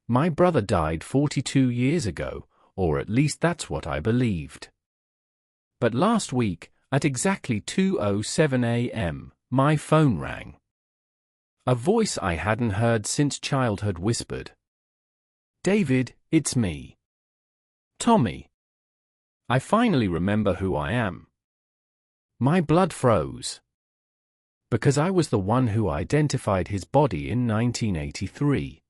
My brother died 42 years ago, or at least that's what I believed. But last week, at exactly 2:07 a.m., my phone rang. A voice I hadn't heard since childhood whispered, "David, it's me. Tommy. I finally remember who I am." My blood froze. Because I was the one who identified his body in 1983.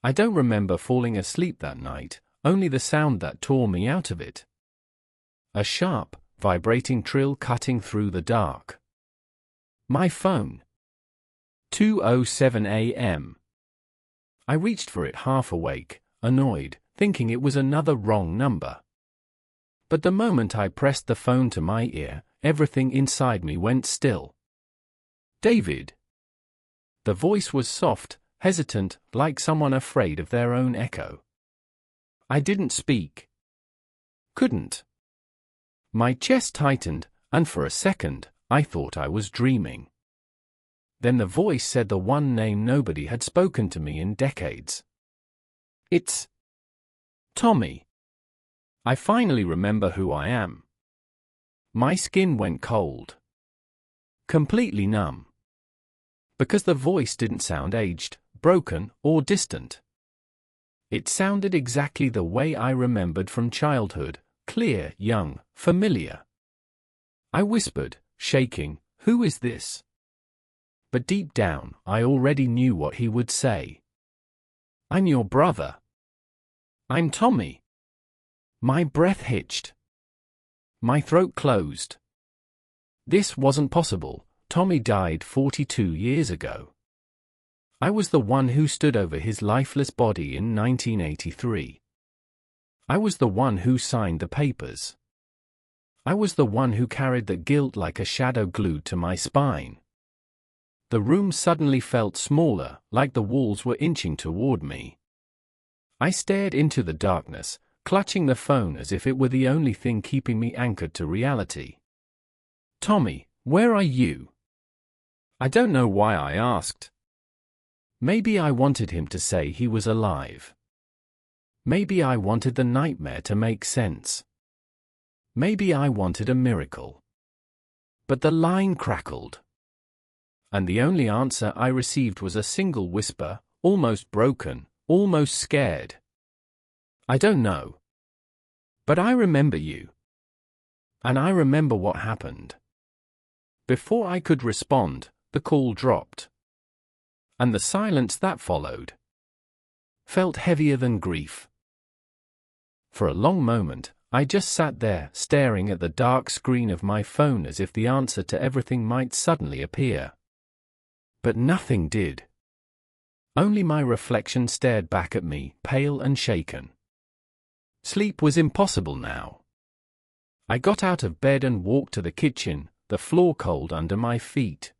I don't remember falling asleep that night, only the sound that tore me out of it. A sharp, vibrating trill cutting through the dark. My phone. 2:07 a.m. I reached for it half awake, annoyed, thinking it was another wrong number. But the moment I pressed the phone to my ear, everything inside me went still. "David." The voice was soft, hesitant, like someone afraid of their own echo. I didn't speak. Couldn't. My chest tightened, and for a second, I thought I was dreaming. Then the voice said the one name nobody had spoken to me in decades. "It's Tommy. I finally remember who I am." My skin went cold. Completely numb. Because the voice didn't sound aged, broken, or distant. It sounded exactly the way I remembered from childhood, clear, young, familiar. I whispered, shaking, "Who is this?" But deep down, I already knew what he would say. "I'm your brother. I'm Tommy." My breath hitched. My throat closed. This wasn't possible. Tommy died 42 years ago. I was the one who stood over his lifeless body in 1983. I was the one who signed the papers. I was the one who carried the guilt like a shadow glued to my spine. The room suddenly felt smaller, like the walls were inching toward me. I stared into the darkness, clutching the phone as if it were the only thing keeping me anchored to reality. "Tommy, where are you?" I don't know why I asked. Maybe I wanted him to say he was alive. Maybe I wanted the nightmare to make sense. Maybe I wanted a miracle. But the line crackled. And the only answer I received was a single whisper, almost broken, almost scared. "I don't know. But I remember you. And I remember what happened." Before I could respond, the call dropped. And the silence that followed felt heavier than grief. For a long moment, I just sat there, staring at the dark screen of my phone as if the answer to everything might suddenly appear. But nothing did. Only my reflection stared back at me, pale and shaken. Sleep was impossible now. I got out of bed and walked to the kitchen, the floor cold under my feet.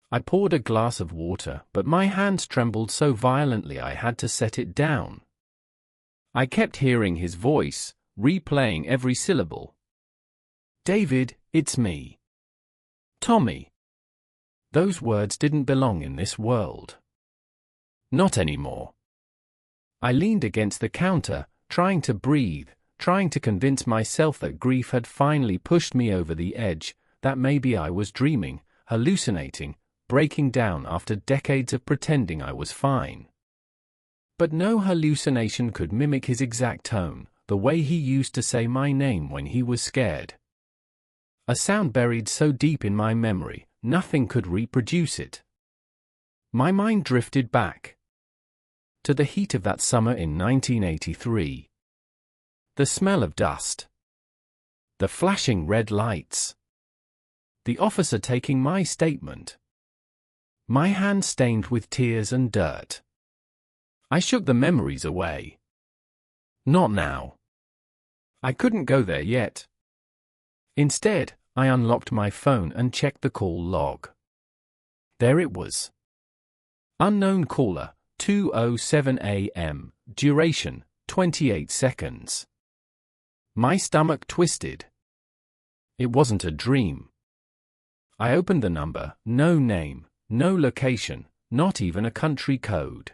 I poured a glass of water, but my hands trembled so violently I had to set it down. I kept hearing his voice, replaying every syllable. "David, it's me. Tommy." Those words didn't belong in this world. Not anymore. I leaned against the counter, trying to breathe, trying to convince myself that grief had finally pushed me over the edge, that maybe I was dreaming, hallucinating, breaking down after decades of pretending I was fine. But no hallucination could mimic his exact tone, the way he used to say my name when he was scared. A sound buried so deep in my memory, nothing could reproduce it. My mind drifted back to the heat of that summer in 1983. The smell of dust. The flashing red lights. The officer taking my statement. My hand stained with tears and dirt. I shook the memories away. Not now. I couldn't go there yet. Instead, I unlocked my phone and checked the call log. There it was. Unknown caller, 2:07 a.m., duration, 28 seconds. My stomach twisted. It wasn't a dream. I opened the number, no name, no location, not even a country code.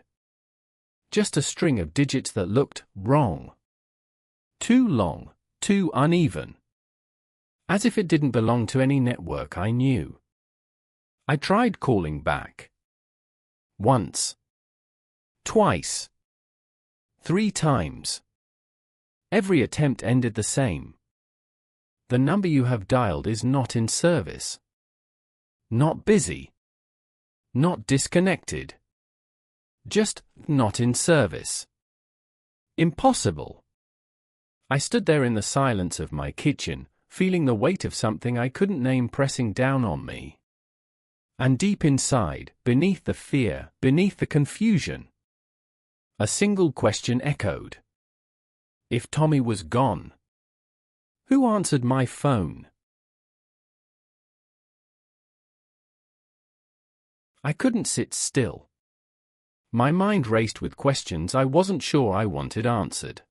Just a string of digits that looked wrong. Too long, too uneven. As if it didn't belong to any network I knew. I tried calling back. Once. Twice. 3 times. Every attempt ended the same. The number you have dialed is not in service. Not busy. Not disconnected. Just not in service. Impossible. I stood there in the silence of my kitchen, feeling the weight of something I couldn't name pressing down on me. And deep inside, beneath the fear, beneath the confusion, a single question echoed. If Tommy was gone, who answered my phone? I couldn't sit still. My mind raced with questions I wasn't sure I wanted answered.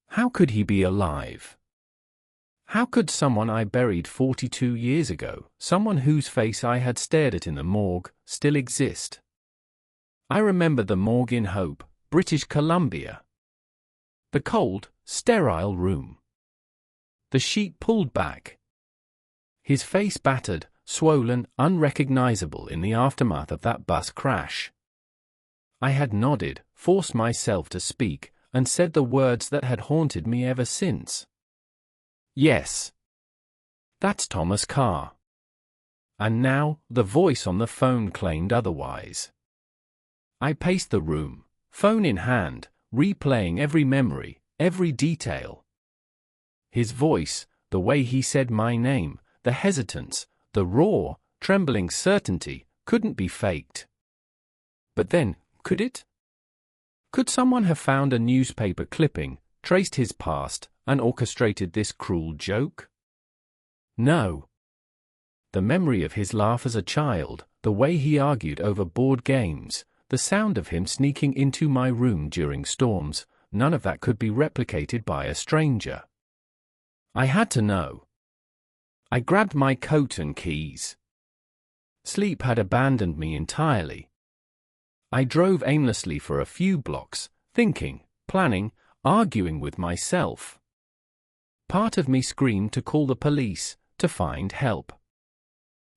How could he be alive? How could someone I buried 42 years ago, someone whose face I had stared at in the morgue, still exist? I remember the morgue in Hope, British Columbia. The cold, sterile room. The sheet pulled back. His face battered, swollen, unrecognizable in the aftermath of that bus crash. I had nodded, forced myself to speak, and said the words that had haunted me ever since. Yes. That's Thomas Carr. And now, the voice on the phone claimed otherwise. I paced the room, phone in hand, replaying every memory, every detail. His voice, the way he said my name, the hesitance, the raw, trembling certainty, couldn't be faked. But then, could it? Could someone have found a newspaper clipping, traced his past, and orchestrated this cruel joke? No. The memory of his laugh as a child, the way he argued over board games, the sound of him sneaking into my room during storms, none of that could be replicated by a stranger. I had to know. I grabbed my coat and keys. Sleep had abandoned me entirely. I drove aimlessly for a few blocks, thinking, planning, arguing with myself. Part of me screamed to call the police, to find help.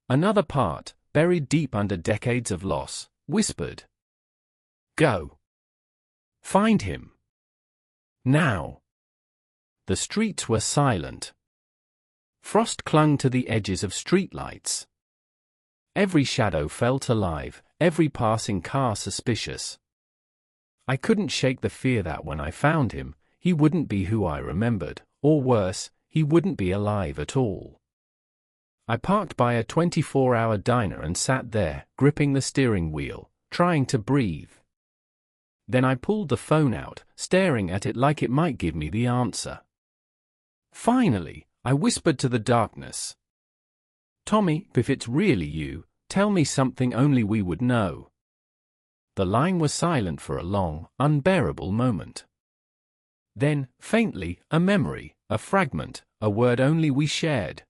Another part, buried deep under decades of loss, whispered, "Go. Find him. Now." The streets were silent. Frost clung to the edges of streetlights. Every shadow felt alive, every passing car suspicious. I couldn't shake the fear that when I found him, he wouldn't be who I remembered, or worse, he wouldn't be alive at all. I parked by a 24-hour diner and sat there, gripping the steering wheel, trying to breathe. Then I pulled the phone out, staring at it like it might give me the answer. Finally, I whispered to the darkness, "Tommy, if it's really you, tell me something only we would know." The line was silent for a long, unbearable moment. Then, faintly, a memory, a fragment, a word only we shared.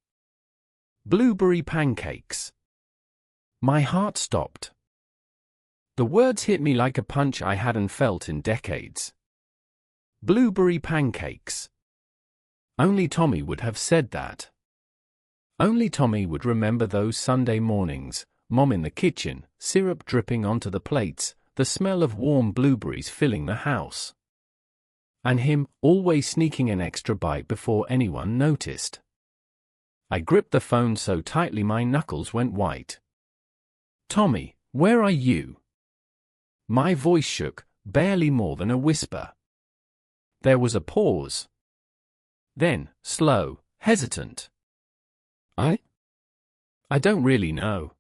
Blueberry pancakes. My heart stopped. The words hit me like a punch I hadn't felt in decades. Blueberry pancakes. Only Tommy would have said that. Only Tommy would remember those Sunday mornings, Mom in the kitchen, syrup dripping onto the plates, the smell of warm blueberries filling the house. And him, always sneaking an extra bite before anyone noticed. I gripped the phone so tightly my knuckles went white. "Tommy, where are you?" My voice shook, barely more than a whisper. There was a pause. Then, slow, hesitant. I don't really know.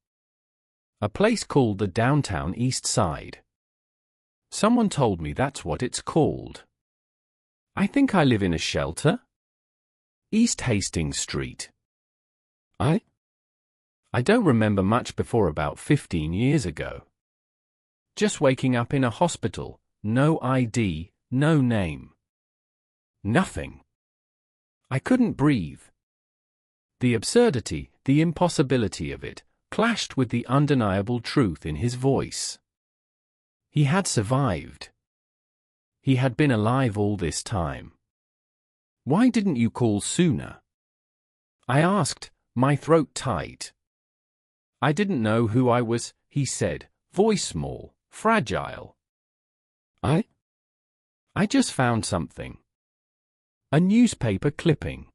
A place called the Downtown East Side. Someone told me that's what it's called. I think I live in a shelter? East Hastings Street. I don't remember much before about 15 years ago. Just waking up in a hospital, no ID, no name. Nothing. I couldn't breathe. The absurdity, the impossibility of it, clashed with the undeniable truth in his voice. He had survived. He had been alive all this time. "Why didn't you call sooner?" I asked, my throat tight. "I didn't know who I was," he said, voice small, fragile. I just found something. A newspaper clipping.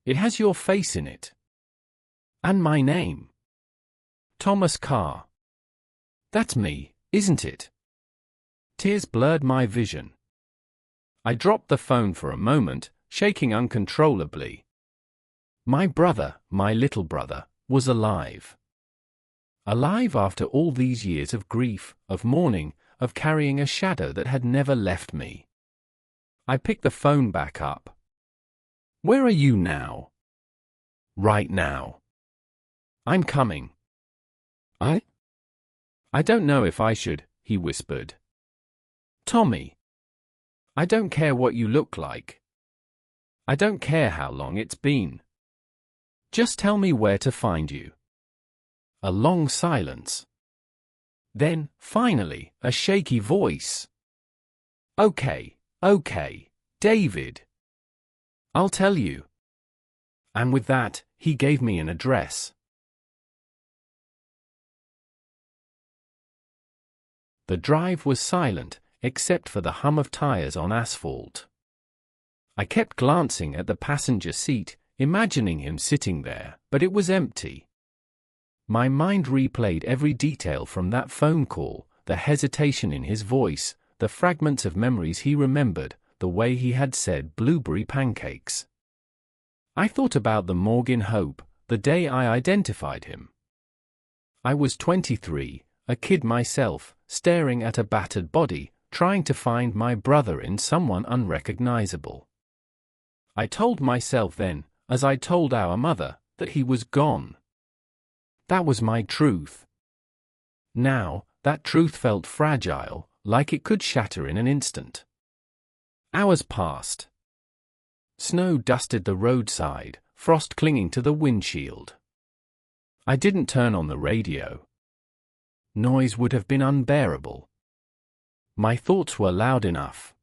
It has your face in it. And my name. Thomas Carr. That's me, isn't it?" Tears blurred my vision. I dropped the phone for a moment, shaking uncontrollably. My brother, my little brother, was alive. Alive after all these years of grief, of mourning, of carrying a shadow that had never left me. I picked the phone back up. "Where are you now?" "Right now." "I'm coming." I don't know if I should," he whispered. "Tommy. I don't care what you look like. I don't care how long it's been. Just tell me where to find you." A long silence. Then, finally, a shaky voice. Okay, David. I'll tell you." And with that, he gave me an address. The drive was silent, except for the hum of tires on asphalt. I kept glancing at the passenger seat, imagining him sitting there, but it was empty. My mind replayed every detail from that phone call, the hesitation in his voice, the fragments of memories he remembered, the way he had said blueberry pancakes. I thought about the morgue in Hope, the day I identified him. I was 23, a kid myself, staring at a battered body, trying to find my brother in someone unrecognizable. I told myself then, as I told our mother, that he was gone. That was my truth. Now, that truth felt fragile, like it could shatter in an instant. Hours passed. Snow dusted the roadside, frost clinging to the windshield. I didn't turn on the radio. Noise would have been unbearable. My thoughts were loud enough.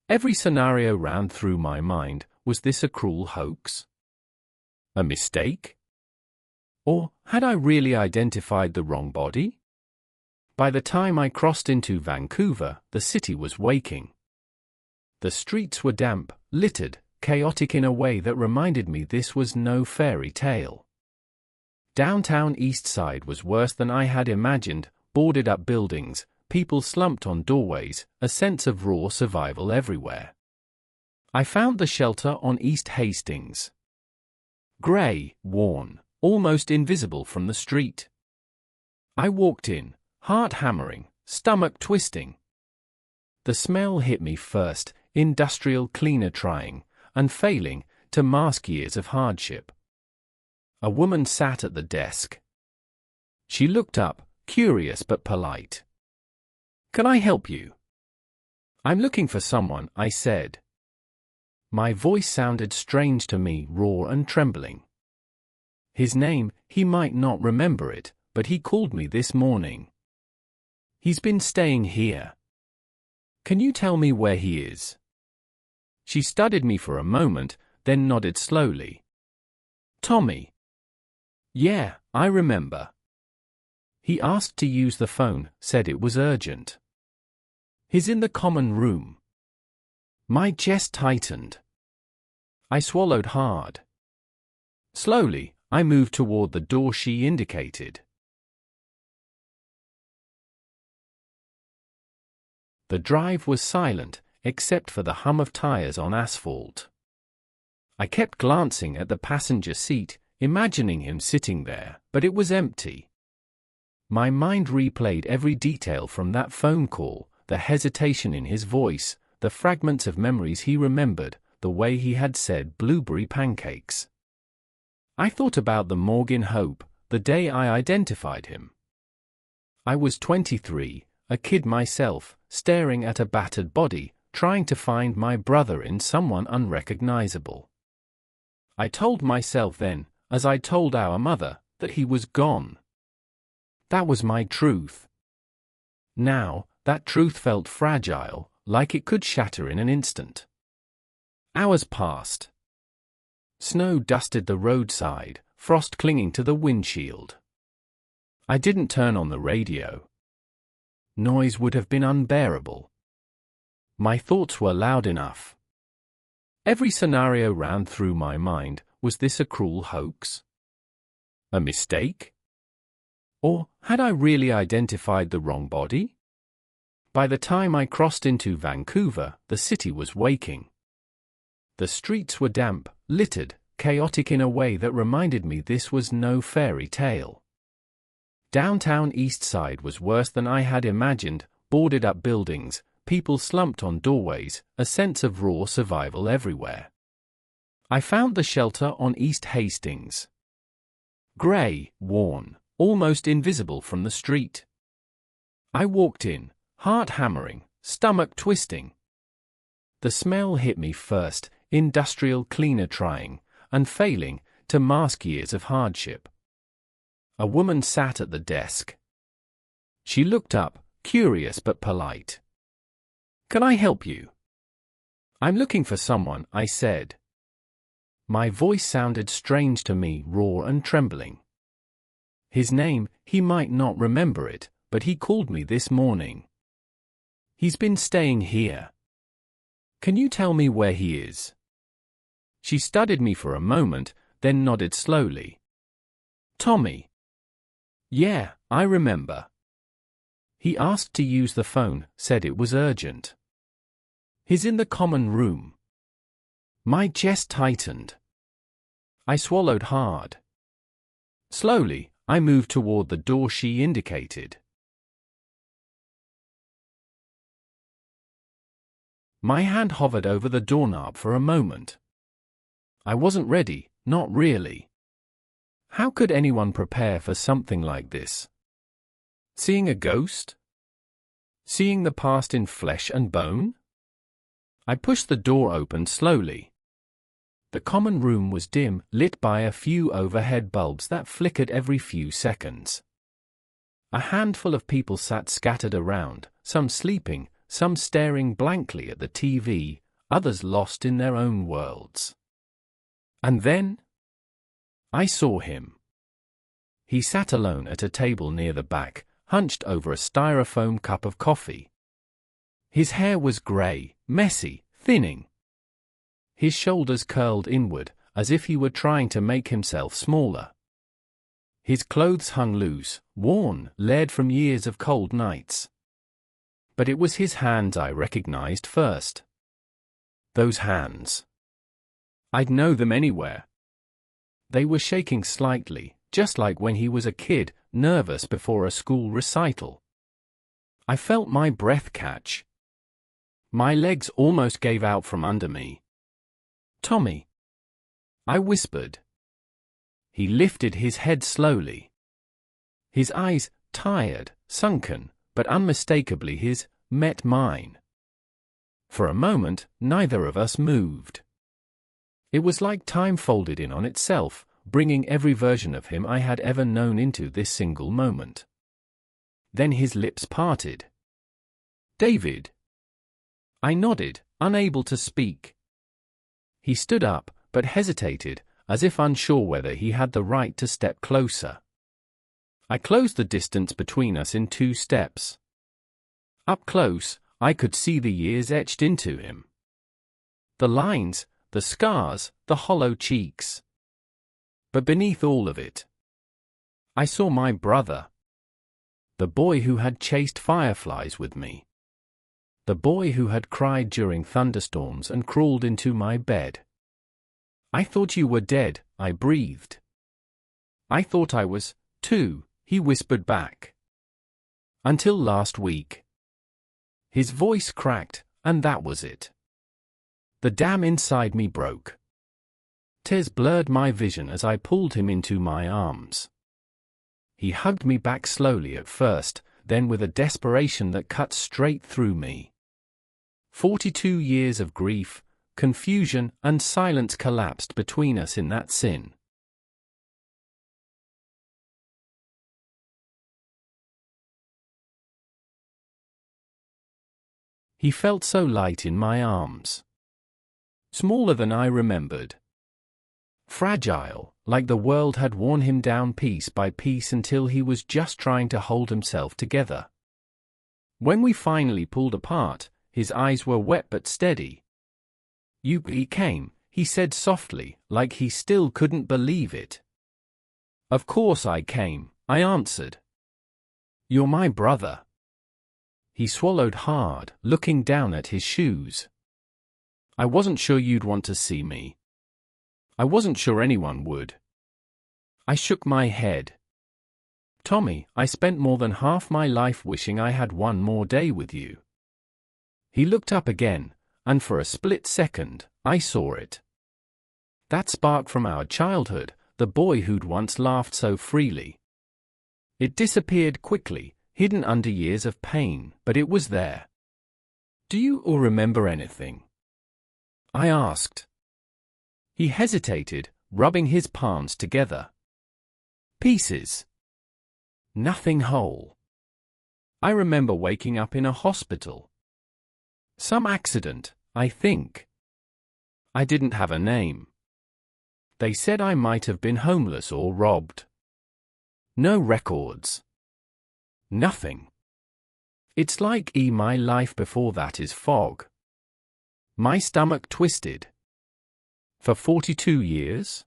Every scenario ran through my mind. Was this a cruel hoax? A mistake? Or had I really identified the wrong body? By the time I crossed into Vancouver, the city was waking. The streets were damp, littered, chaotic in a way that reminded me this was no fairy tale. Downtown East Side was worse than I had imagined, boarded up buildings, people slumped on doorways, a sense of raw survival everywhere. I found the shelter on East Hastings. Grey, worn, almost invisible from the street. I walked in, heart hammering, stomach twisting. The smell hit me first, industrial cleaner trying, and failing, to mask years of hardship. A woman sat at the desk. She looked up, curious but polite. "Can I help you?" "I'm looking for someone," I said. My voice sounded strange to me, raw and trembling. His name, he might not remember it, but he called me this morning. "He's been staying here. Can you tell me where he is?" She studied me for a moment, then nodded slowly. "Tommy." "Yeah, I remember." He asked to use the phone, said it was urgent. "He's in the common room." My chest tightened. I swallowed hard. Slowly, I moved toward the door she indicated. The drive was silent, except for the hum of tires on asphalt. I kept glancing at the passenger seat, imagining him sitting there, but it was empty. My mind replayed every detail from that phone call, the hesitation in his voice, the fragments of memories he remembered, the way he had said blueberry pancakes. I thought about the morgue in Hope, the day I identified him. I was 23, a kid myself, staring at a battered body, trying to find my brother in someone unrecognizable. I told myself then, as I told our mother, that he was gone. That was my truth. Now, that truth felt fragile, like it could shatter in an instant. Hours passed. Snow dusted the roadside, frost clinging to the windshield. I didn't turn on the radio. Noise would have been unbearable. My thoughts were loud enough. Every scenario ran through my mind. Was this a cruel hoax? A mistake? Or had I really identified the wrong body? By the time I crossed into Vancouver, the city was waking. The streets were damp, littered, chaotic in a way that reminded me this was no fairy tale. Downtown East Side was worse than I had imagined, boarded up buildings, people slumped on doorways, a sense of raw survival everywhere. I found the shelter on East Hastings. Grey, worn, almost invisible from the street. I walked in, heart hammering, stomach twisting. The smell hit me first, industrial cleaner trying, and failing, to mask years of hardship. A woman sat at the desk. She looked up, curious but polite. "Can I help you?" "I'm looking for someone," I said. My voice sounded strange to me, raw and trembling. His name, he might not remember it, but he called me this morning. "He's been staying here. Can you tell me where he is?" She studied me for a moment, then nodded slowly. "Tommy." "Yeah, I remember. He asked to use the phone, said it was urgent. He's in the common room." My chest tightened. I swallowed hard. Slowly, I moved toward the door she indicated. My hand hovered over the doorknob for a moment. I wasn't ready, not really. How could anyone prepare for something like this? Seeing a ghost? Seeing the past in flesh and bone? I pushed the door open slowly. The common room was dim, lit by a few overhead bulbs that flickered every few seconds. A handful of people sat scattered around, some sleeping, some staring blankly at the TV, others lost in their own worlds. And then I saw him. He sat alone at a table near the back, hunched over a styrofoam cup of coffee. His hair was grey, messy, thinning. His shoulders curled inward, as if he were trying to make himself smaller. His clothes hung loose, worn, layered from years of cold nights. But it was his hands I recognized first. Those hands. I'd know them anywhere. They were shaking slightly, just like when he was a kid, nervous before a school recital. I felt my breath catch. My legs almost gave out from under me. "Tommy," I whispered. He lifted his head slowly. His eyes, tired, sunken, but unmistakably his, met mine. For a moment, neither of us moved. It was like time folded in on itself, bringing every version of him I had ever known into this single moment. Then his lips parted. "David." I nodded, unable to speak. He stood up, but hesitated, as if unsure whether he had the right to step closer. I closed the distance between us in 2 steps. Up close, I could see the years etched into him. The lines, the scars, the hollow cheeks. But beneath all of it, I saw my brother. The boy who had chased fireflies with me. The boy who had cried during thunderstorms and crawled into my bed. "I thought you were dead," I breathed. "I thought I was, too," he whispered back. "Until last week." His voice cracked, and that was it. The dam inside me broke. Tears blurred my vision as I pulled him into my arms. He hugged me back slowly at first, then with a desperation that cut straight through me. 42 years of grief, confusion, and silence collapsed between us in that sin. He felt so light in my arms. Smaller than I remembered. Fragile, like the world had worn him down piece by piece until he was just trying to hold himself together. When we finally pulled apart, his eyes were wet but steady. He came, he said softly, like he still couldn't believe it. Of course I came, I answered. You're my brother. He swallowed hard, looking down at his shoes. I wasn't sure you'd want to see me. I wasn't sure anyone would. I shook my head. Tommy, I spent more than half my life wishing I had one more day with you. He looked up again, and for a split second, I saw it. That spark from our childhood, the boy who'd once laughed so freely. It disappeared quickly, hidden under years of pain, but it was there. Do you all remember anything? I asked. He hesitated, rubbing his palms together. Pieces. Nothing whole. I remember waking up in a hospital. Some accident, I think. I didn't have a name. They said I might have been homeless or robbed. No records. Nothing. It's like my life before that is fog. My stomach twisted. For 42 years?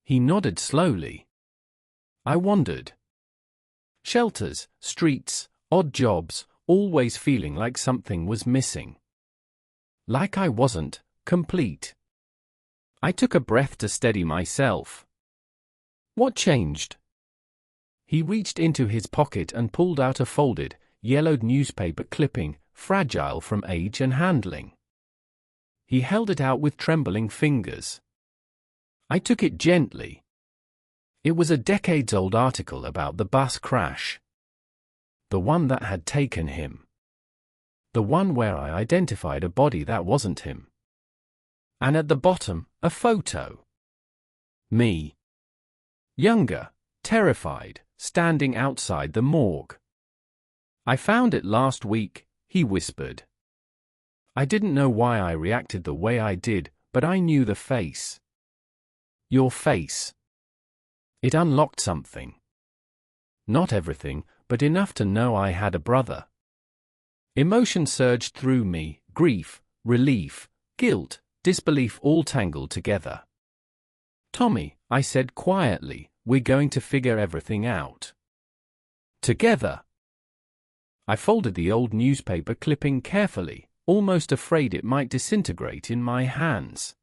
He nodded slowly. I wondered. Shelters, streets, odd jobs, always feeling like something was missing. Like I wasn't complete. I took a breath to steady myself. What changed? He reached into his pocket and pulled out a folded, yellowed newspaper clipping, fragile from age and handling. He held it out with trembling fingers. I took it gently. It was a decades-old article about the bus crash. The one that had taken him. The one where I identified a body that wasn't him. And at the bottom, a photo. Me. Younger, terrified, standing outside the morgue. I found it last week, he whispered. I didn't know why I reacted the way I did, but I knew the face. Your face. It unlocked something. Not everything, but enough to know I had a brother. Emotion surged through me, grief, relief, guilt, disbelief all tangled together. Tommy, I said quietly, we're going to figure everything out. Together. I folded the old newspaper clipping carefully, almost afraid it might disintegrate in my hands.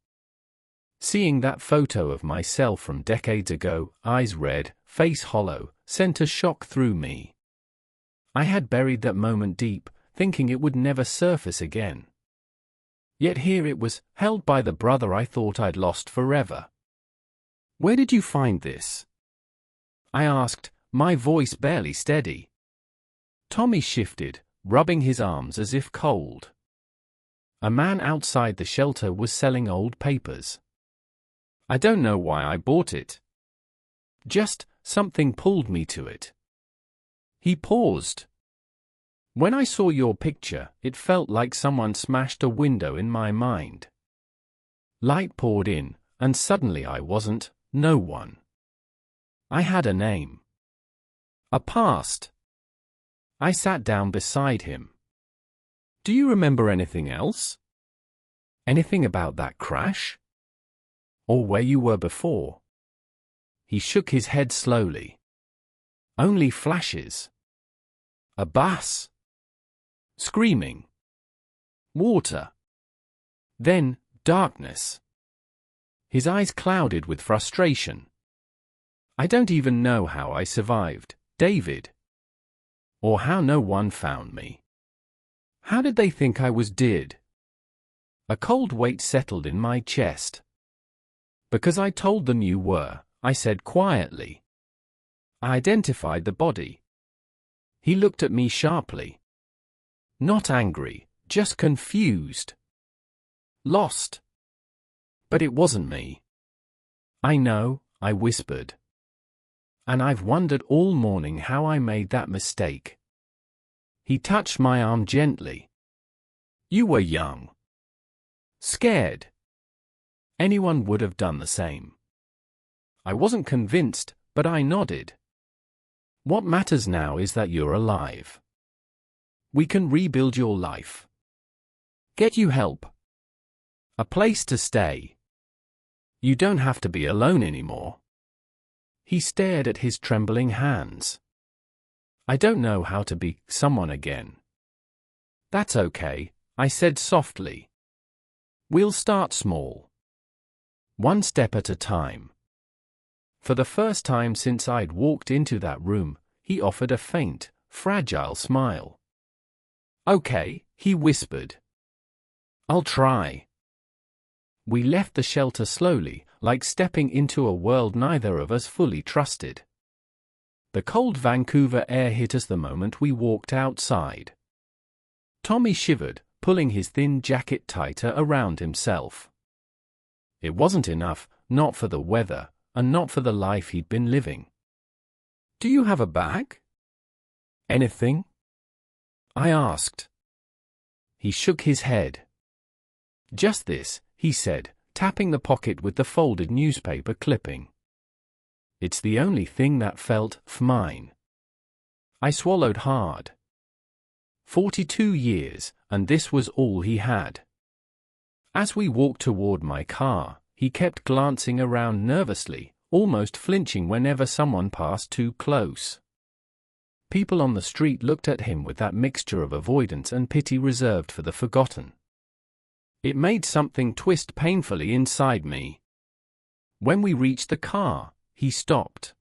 Seeing that photo of myself from decades ago, eyes red, face hollow, sent a shock through me. I had buried that moment deep, thinking it would never surface again. Yet here it was, held by the brother I thought I'd lost forever. Where did you find this? I asked, my voice barely steady. Tommy shifted, rubbing his arms as if cold. A man outside the shelter was selling old papers. I don't know why I bought it. Just, something pulled me to it. He paused. When I saw your picture, it felt like someone smashed a window in my mind. Light poured in, and suddenly I wasn't, no one. I had a name. A past. I sat down beside him. Do you remember anything else? Anything about that crash? Or where you were before? He shook his head slowly. Only flashes. A bus. Screaming. Water. Then, darkness. His eyes clouded with frustration. I don't even know how I survived, David. Or how no one found me. How did they think I was dead? A cold weight settled in my chest. Because I told them you were, I said quietly. I identified the body. He looked at me sharply. Not angry, just confused. Lost. But it wasn't me. I know, I whispered. And I've wondered all morning how I made that mistake. He touched my arm gently. You were young. Scared. Anyone would have done the same. I wasn't convinced, but I nodded. What matters now is that you're alive. We can rebuild your life. Get you help. A place to stay. You don't have to be alone anymore. He stared at his trembling hands. I don't know how to be someone again. That's okay, I said softly. We'll start small. One step at a time. For the first time since I'd walked into that room, he offered a faint, fragile smile. Okay, he whispered. I'll try. We left the shelter slowly, like stepping into a world neither of us fully trusted. The cold Vancouver air hit us the moment we walked outside. Tommy shivered, pulling his thin jacket tighter around himself. It wasn't enough, not for the weather, and not for the life he'd been living. Do you have a bag? Anything? I asked. He shook his head. Just this, he said, tapping the pocket with the folded newspaper clipping. It's the only thing that felt mine. I swallowed hard. 42 years, and this was all he had. As we walked toward my car, he kept glancing around nervously, almost flinching whenever someone passed too close. People on the street looked at him with that mixture of avoidance and pity reserved for the forgotten. It made something twist painfully inside me. When we reached the car, he stopped.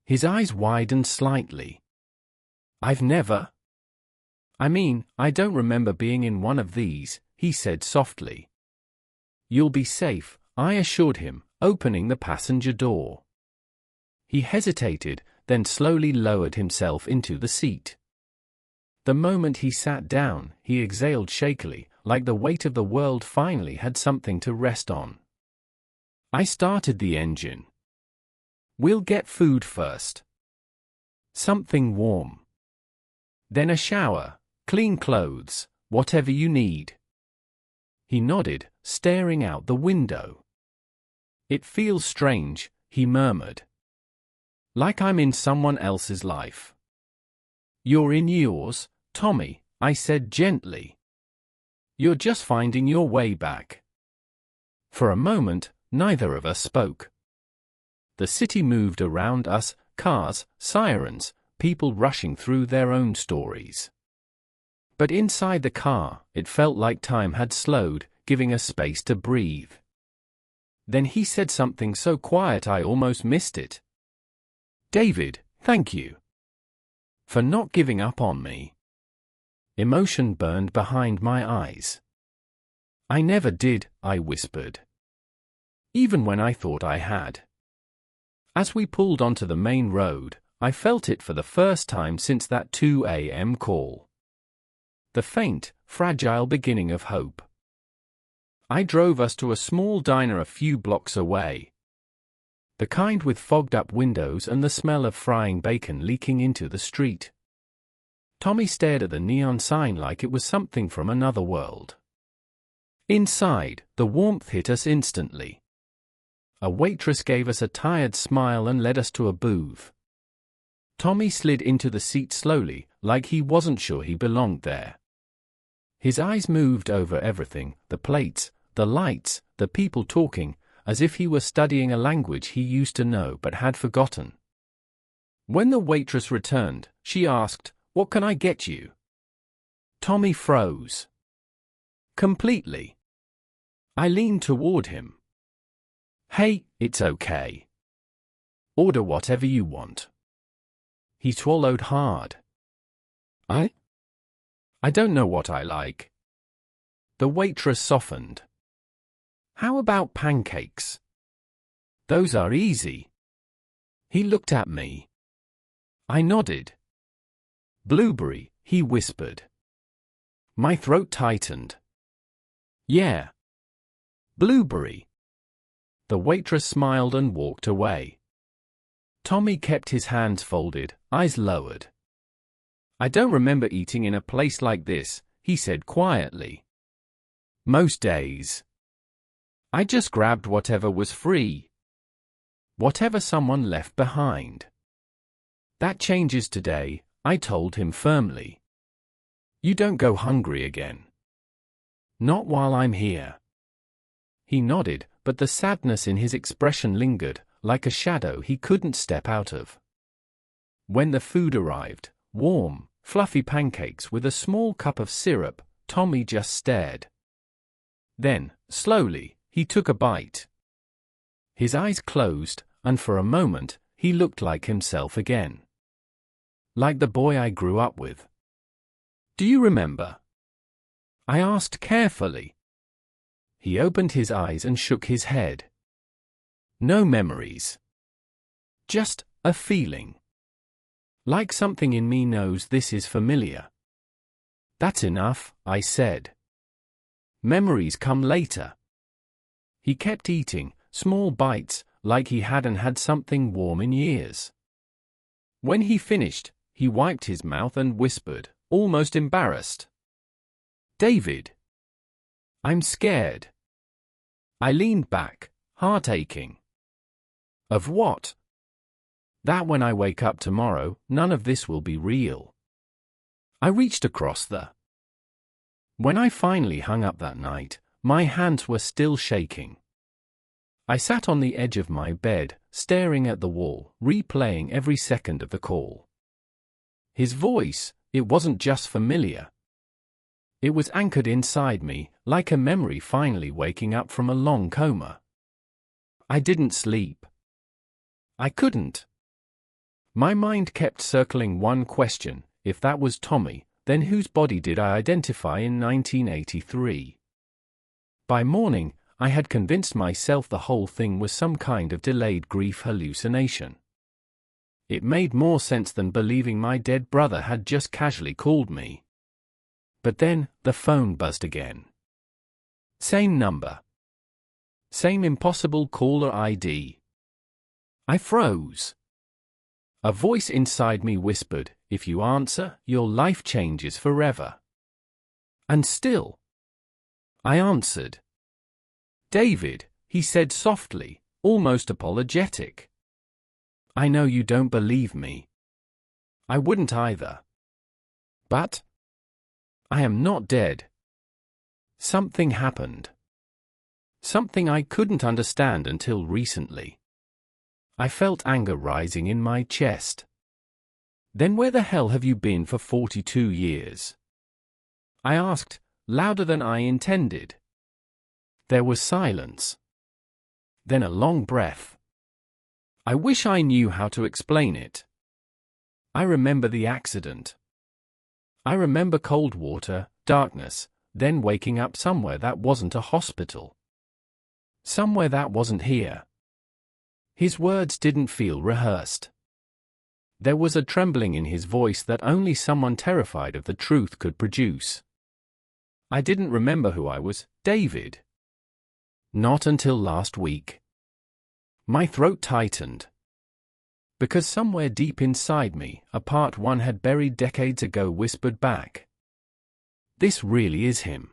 His eyes widened slightly. I don't remember being in one of these, he said softly. You'll be safe, I assured him, opening the passenger door. He hesitated, then slowly lowered himself into the seat. The moment he sat down, he exhaled shakily, like the weight of the world finally had something to rest on. I started the engine. We'll get food first. Something warm. Then a shower, clean clothes, whatever you need. He nodded, staring out the window. It feels strange, he murmured. Like I'm in someone else's life. You're in yours, Tommy, I said gently. You're just finding your way back. For a moment, neither of us spoke. The city moved around us, cars, sirens, people rushing through their own stories. But inside the car, it felt like time had slowed, giving us space to breathe. Then he said something so quiet I almost missed it. David, thank you. For not giving up on me. Emotion burned behind my eyes. I never did, I whispered. Even when I thought I had. As we pulled onto the main road, I felt it for the first time since that 2 a.m. call. The faint, fragile beginning of hope. I drove us to a small diner a few blocks away. The kind with fogged-up windows and the smell of frying bacon leaking into the street. Tommy stared at the neon sign like it was something from another world. Inside, the warmth hit us instantly. A waitress gave us a tired smile and led us to a booth. Tommy slid into the seat slowly, like he wasn't sure he belonged there. His eyes moved over everything, the plates, the lights, the people talking, as if he were studying a language he used to know but had forgotten. When the waitress returned, she asked, "What can I get you?" Tommy froze. Completely. I leaned toward him. Hey, it's okay. Order whatever you want. He swallowed hard. I don't know what I like. The waitress softened. How about pancakes? Those are easy. He looked at me. I nodded. Blueberry, he whispered. My throat tightened. Yeah. Blueberry. The waitress smiled and walked away. Tommy kept his hands folded, eyes lowered. I don't remember eating in a place like this, he said quietly. Most days. I just grabbed whatever was free. Whatever someone left behind. That changes today, I told him firmly. You don't go hungry again. Not while I'm here. He nodded, but the sadness in his expression lingered, like a shadow he couldn't step out of. When the food arrived, warm, fluffy pancakes with a small cup of syrup, Tommy just stared. Then, slowly, he took a bite. His eyes closed, and for a moment, he looked like himself again. Like the boy I grew up with. Do you remember? I asked carefully. He opened his eyes and shook his head. No memories. Just a feeling. Like something in me knows this is familiar. That's enough, I said. Memories come later. He kept eating, small bites, like he hadn't had something warm in years. When he finished, he wiped his mouth and whispered, almost embarrassed. David. I'm scared. I leaned back, heart aching. Of what? That when I wake up tomorrow, none of this will be real. I reached across the. When I finally hung up that night, my hands were still shaking. I sat on the edge of my bed, staring at the wall, replaying every second of the call. His voice, it wasn't just familiar. It was anchored inside me, like a memory finally waking up from a long coma. I didn't sleep. I couldn't. My mind kept circling one question: if that was Tommy, then whose body did I identify in 1983? By morning, I had convinced myself the whole thing was some kind of delayed grief hallucination. It made more sense than believing my dead brother had just casually called me. But then, the phone buzzed again. Same number. Same impossible caller ID. I froze. A voice inside me whispered, if you answer, your life changes forever. And still. I answered. David, he said softly, almost apologetic. I know you don't believe me. I wouldn't either. But I am not dead. Something happened. Something I couldn't understand until recently. I felt anger rising in my chest. Then where the hell have you been for 42 years? I asked, louder than I intended. There was silence. Then a long breath. I wish I knew how to explain it. I remember the accident. I remember cold water, darkness, then waking up somewhere that wasn't a hospital. Somewhere that wasn't here. His words didn't feel rehearsed. There was a trembling in his voice that only someone terrified of the truth could produce. I didn't remember who I was, David. Not until last week. My throat tightened. Because somewhere deep inside me, a part one had buried decades ago whispered back. This really is him.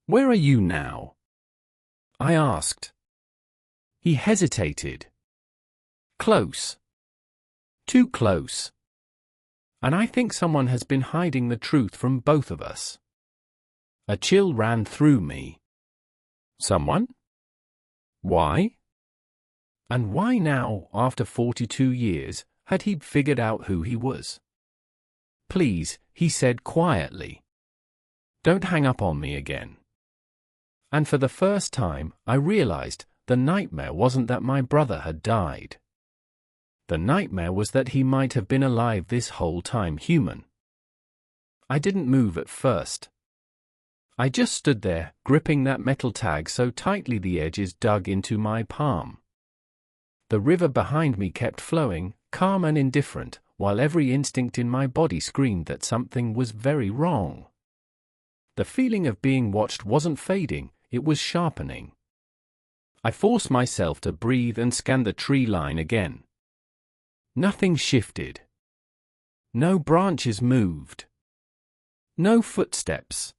Where are you now? I asked. He hesitated. Close. Too close. And I think someone has been hiding the truth from both of us. A chill ran through me. Someone? Why? And why now, after 42 years, had he figured out who he was? Please, he said quietly. Don't hang up on me again. And for the first time, I realized the nightmare wasn't that my brother had died. The nightmare was that he might have been alive this whole time human. I didn't move at first. I just stood there, gripping that metal tag so tightly the edges dug into my palm. The river behind me kept flowing, calm and indifferent, while every instinct in my body screamed that something was very wrong. The feeling of being watched wasn't fading, it was sharpening. I forced myself to breathe and scan the tree line again. Nothing shifted. No branches moved. No footsteps.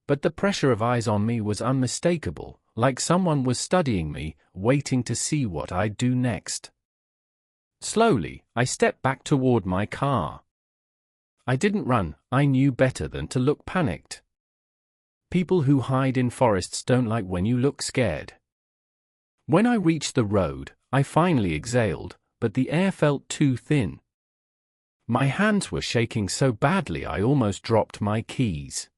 But the pressure of eyes on me was unmistakable, like someone was studying me, waiting to see what I'd do next. Slowly, I stepped back toward my car. I didn't run, I knew better than to look panicked. People who hide in forests don't like when you look scared. When I reached the road, I finally exhaled, but the air felt too thin. My hands were shaking so badly I almost dropped my keys.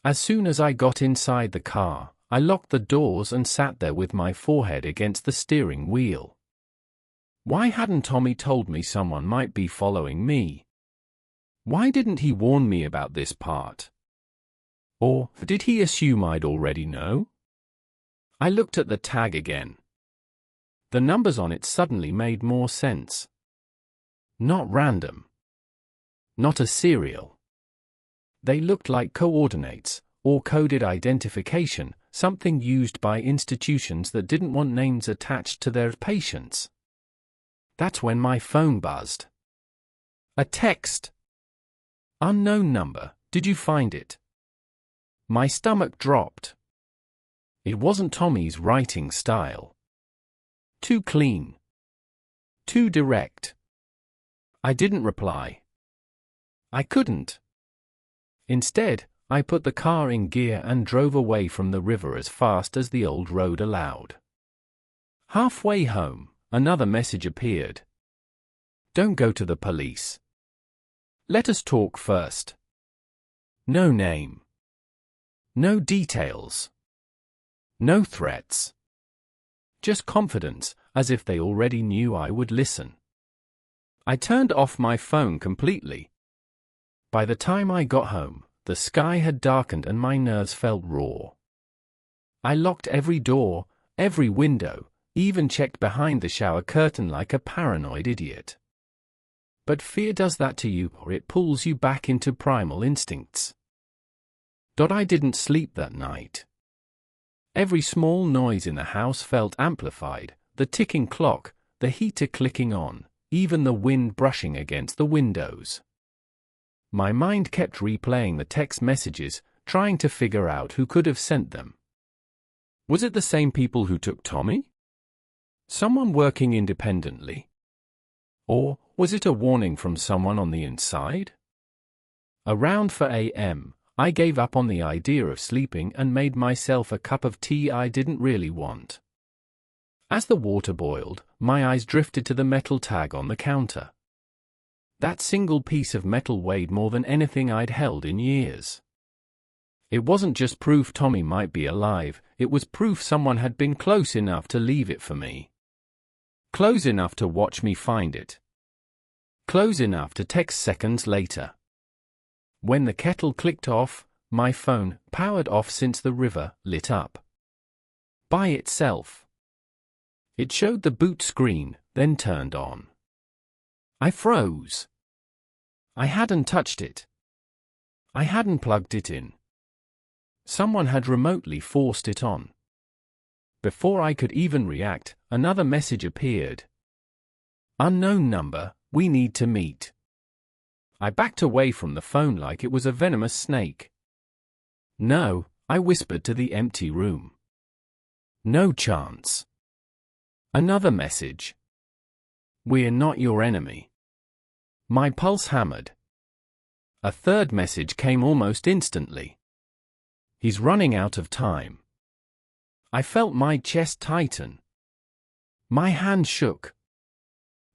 As soon as I got inside the car, I locked the doors and sat there with my forehead against the steering wheel. Why hadn't Tommy told me someone might be following me? Why didn't he warn me about this part? Or did he assume I'd already know? I looked at the tag again. The numbers on it suddenly made more sense. Not random. Not a serial. They looked like coordinates, or coded identification, something used by institutions that didn't want names attached to their patients. That's when my phone buzzed. A text. Unknown number, did you find it? My stomach dropped. It wasn't Tommy's writing style. Too clean. Too direct. I didn't reply. I couldn't. Instead, I put the car in gear and drove away from the river as fast as the old road allowed. Halfway home, another message appeared. Don't go to the police. Let us talk first. No name. No details. No threats. Just confidence, as if they already knew I would listen. I turned off my phone completely. By the time I got home, the sky had darkened and my nerves felt raw. I locked every door, every window, even checked behind the shower curtain like a paranoid idiot. But fear does that to you, or it pulls you back into primal instincts. I didn't sleep that night. Every small noise in the house felt amplified, the ticking clock, the heater clicking on, even the wind brushing against the windows. My mind kept replaying the text messages, trying to figure out who could have sent them. Was it the same people who took Tommy? Someone working independently? Or was it a warning from someone on the inside? Around 4 a.m., I gave up on the idea of sleeping and made myself a cup of tea I didn't really want. As the water boiled, my eyes drifted to the metal tag on the counter. That single piece of metal weighed more than anything I'd held in years. It wasn't just proof Tommy might be alive, it was proof someone had been close enough to leave it for me. Close enough to watch me find it. Close enough to text seconds later. When the kettle clicked off, my phone, powered off since the river, lit up. By itself. It showed the boot screen, then turned on. I froze. I hadn't touched it. I hadn't plugged it in. Someone had remotely forced it on. Before I could even react, another message appeared. Unknown number, we need to meet. I backed away from the phone like it was a venomous snake. No, I whispered to the empty room. No chance. Another message. We're not your enemy. My pulse hammered. A third message came almost instantly. He's running out of time. I felt my chest tighten. My hand shook.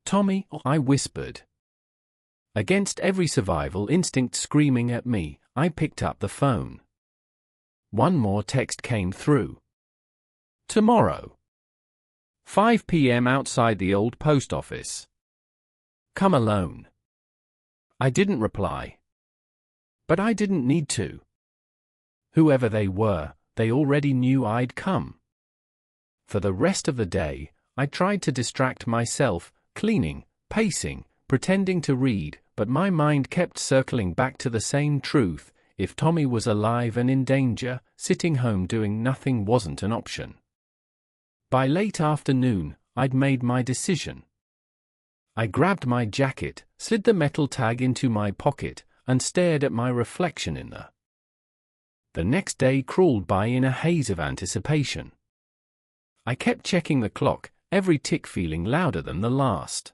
Tommy, I whispered. Against every survival instinct screaming at me, I picked up the phone. One more text came through. Tomorrow. 5 p.m. outside the old post office. Come alone. I didn't reply. But I didn't need to. Whoever they were, they already knew I'd come. For the rest of the day, I tried to distract myself, cleaning, pacing, pretending to read, but my mind kept circling back to the same truth: if Tommy was alive and in danger, sitting home doing nothing wasn't an option. By late afternoon, I'd made my decision. I grabbed my jacket, slid the metal tag into my pocket, and stared at my reflection in the. The next day crawled by in a haze of anticipation. I kept checking the clock, every tick feeling louder than the last.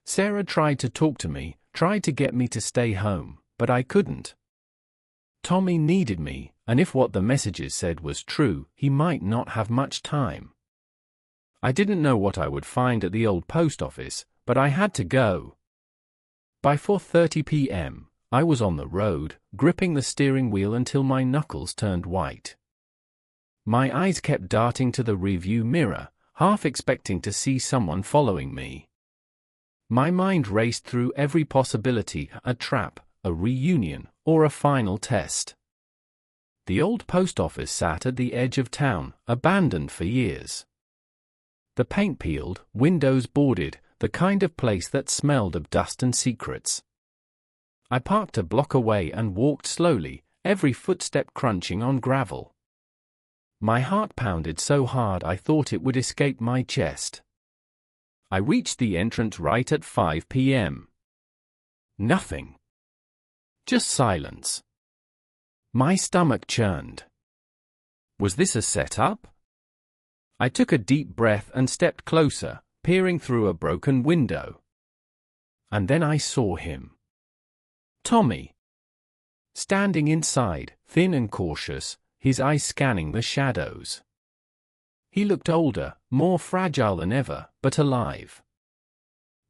Sarah tried to talk to me, tried to get me to stay home, but I couldn't. Tommy needed me, and if what the messages said was true, he might not have much time. I didn't know what I would find at the old post office, but I had to go. By 4:30 p.m., I was on the road, gripping the steering wheel until my knuckles turned white. My eyes kept darting to the rearview mirror, half expecting to see someone following me. My mind raced through every possibility, a trap, a reunion, or a final test. The old post office sat at the edge of town, abandoned for years. The paint peeled, windows boarded, the kind of place that smelled of dust and secrets. I parked a block away and walked slowly, every footstep crunching on gravel. My heart pounded so hard I thought it would escape my chest. I reached the entrance right at 5 p.m. Nothing. Just silence. My stomach churned. Was this a setup? I took a deep breath and stepped closer, peering through a broken window. And then I saw him. Tommy. Standing inside, thin and cautious, his eyes scanning the shadows. He looked older, more fragile than ever, but alive.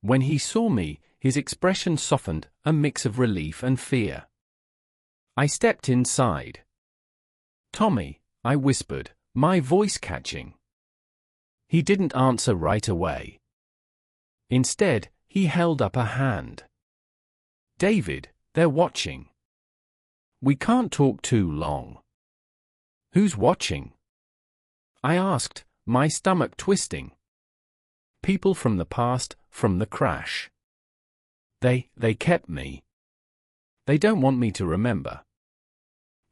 When he saw me, his expression softened, a mix of relief and fear. I stepped inside. Tommy, I whispered, my voice catching. He didn't answer right away. Instead, he held up a hand. David, they're watching. We can't talk too long. Who's watching? I asked, my stomach twisting. People from the past, from the crash. They kept me. They don't want me to remember.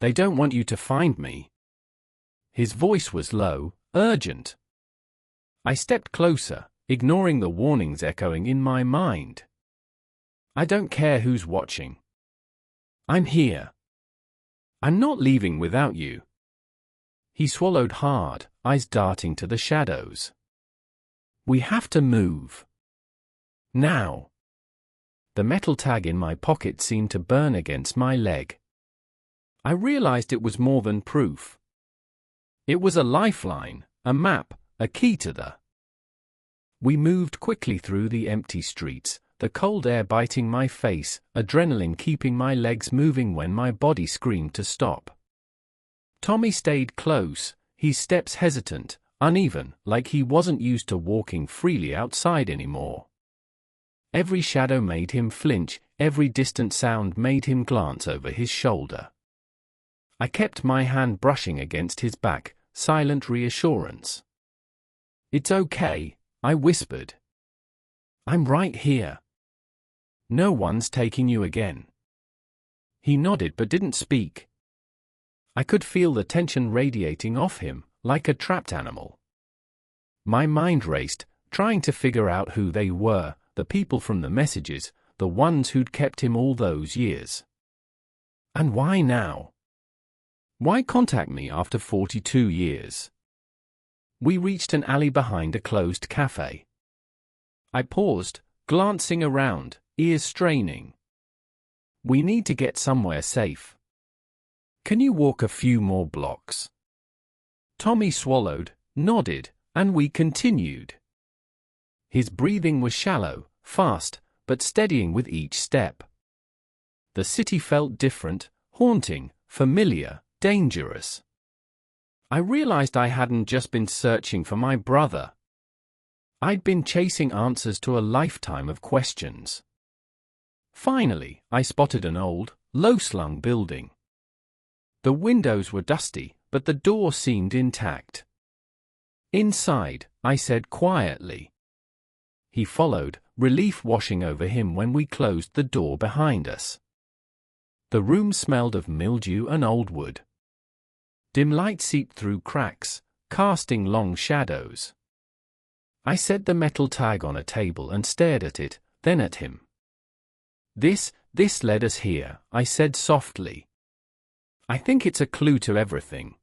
They don't want you to find me. His voice was low, urgent. I stepped closer, ignoring the warnings echoing in my mind. I don't care who's watching. I'm here. I'm not leaving without you. He swallowed hard, eyes darting to the shadows. We have to move. Now. The metal tag in my pocket seemed to burn against my leg. I realized it was more than proof. It was a lifeline, a map, a key to the. We moved quickly through the empty streets, the cold air biting my face, adrenaline keeping my legs moving when my body screamed to stop. Tommy stayed close, his steps hesitant, uneven, like he wasn't used to walking freely outside anymore. Every shadow made him flinch, every distant sound made him glance over his shoulder. I kept my hand brushing against his back, silent reassurance. It's okay, I whispered. I'm right here. No one's taking you again. He nodded but didn't speak. I could feel the tension radiating off him, like a trapped animal. My mind raced, trying to figure out who they were, the people from the messages, the ones who'd kept him all those years. And why now? Why contact me after 42 years? We reached an alley behind a closed cafe. I paused, glancing around, ears straining. We need to get somewhere safe. Can you walk a few more blocks? Tommy swallowed, nodded, and we continued. His breathing was shallow, fast, but steadying with each step. The city felt different, haunting, familiar, dangerous. I realized I hadn't just been searching for my brother. I'd been chasing answers to a lifetime of questions. Finally, I spotted an old, low-slung building. The windows were dusty, but the door seemed intact. Inside, I said quietly. He followed, relief washing over him when we closed the door behind us. The room smelled of mildew and old wood. Dim light seeped through cracks, casting long shadows. I set the metal tag on a table and stared at it, then at him. This This led us here, I said softly. I think it's a clue to everything.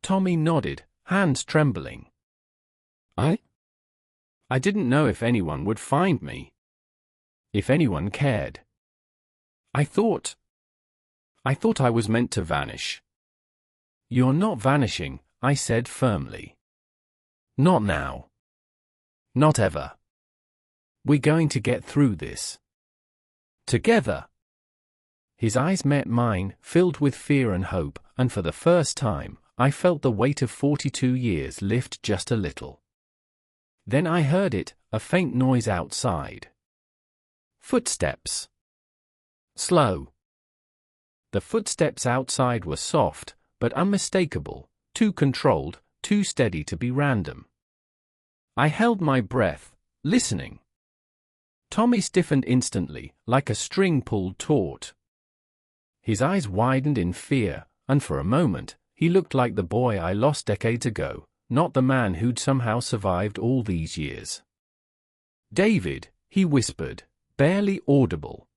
Tommy nodded, hands trembling. I didn't know if anyone would find me. If anyone cared. I thought I was meant to vanish. You're not vanishing, I said firmly. Not now. Not ever. We're going to get through this. Together. His eyes met mine, filled with fear and hope, and for the first time, I felt the weight of 42 years lift just a little. Then I heard it, a faint noise outside. Footsteps. Slow. The footsteps outside were soft, but unmistakable, too controlled, too steady to be random. I held my breath, listening. Tommy stiffened instantly, like a string pulled taut. His eyes widened in fear, and for a moment, he looked like the boy I lost decades ago, not the man who'd somehow survived all these years. David, he whispered, barely audible.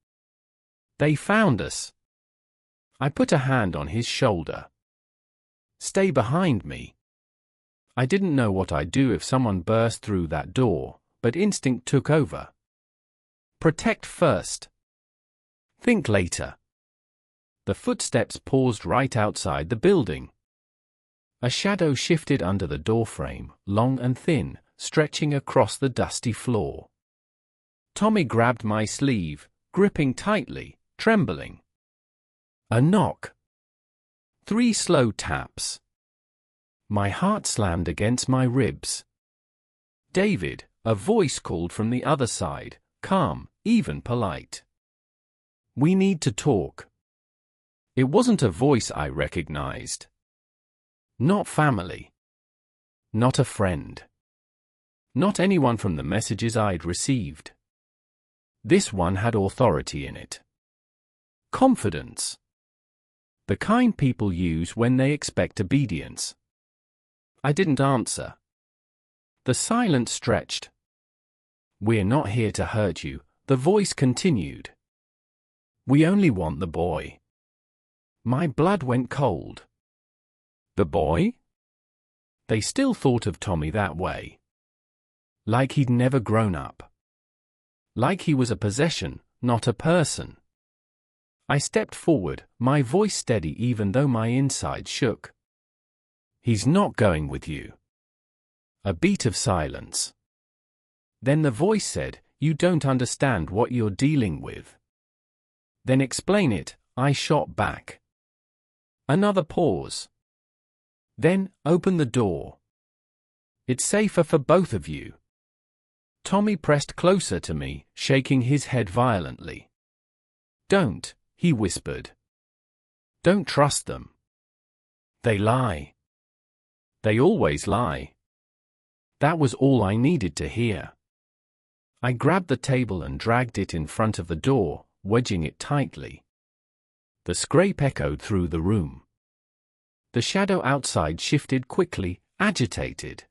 They found us. I put a hand on his shoulder. Stay behind me. I didn't know what I'd do if someone burst through that door, but instinct took over. Protect first. Think later. The footsteps paused right outside the building. A shadow shifted under the doorframe, long and thin, stretching across the dusty floor. Tommy grabbed my sleeve, gripping tightly, trembling. A knock. 3 slow taps. My heart slammed against my ribs. David, a voice called from the other side, calm, even polite. We need to talk. It wasn't a voice I recognized. Not family. Not a friend. Not anyone from the messages I'd received. This one had authority in it. Confidence. The kind people use when they expect obedience. I didn't answer. The silence stretched. We're not here to hurt you, the voice continued. We only want the boy. My blood went cold. The boy? They still thought of Tommy that way. Like he'd never grown up. Like he was a possession, not a person. I stepped forward, my voice steady even though my insides shook. He's not going with you. A beat of silence. Then the voice said, you don't understand what you're dealing with. Then explain it, I shot back. Another pause. Then, open the door. It's safer for both of you. Tommy pressed closer to me, shaking his head violently. Don't, he whispered. Don't trust them. They lie. They always lie. That was all I needed to hear. I grabbed the table and dragged it in front of the door, wedging it tightly. The scrape echoed through the room. The shadow outside shifted quickly, agitated.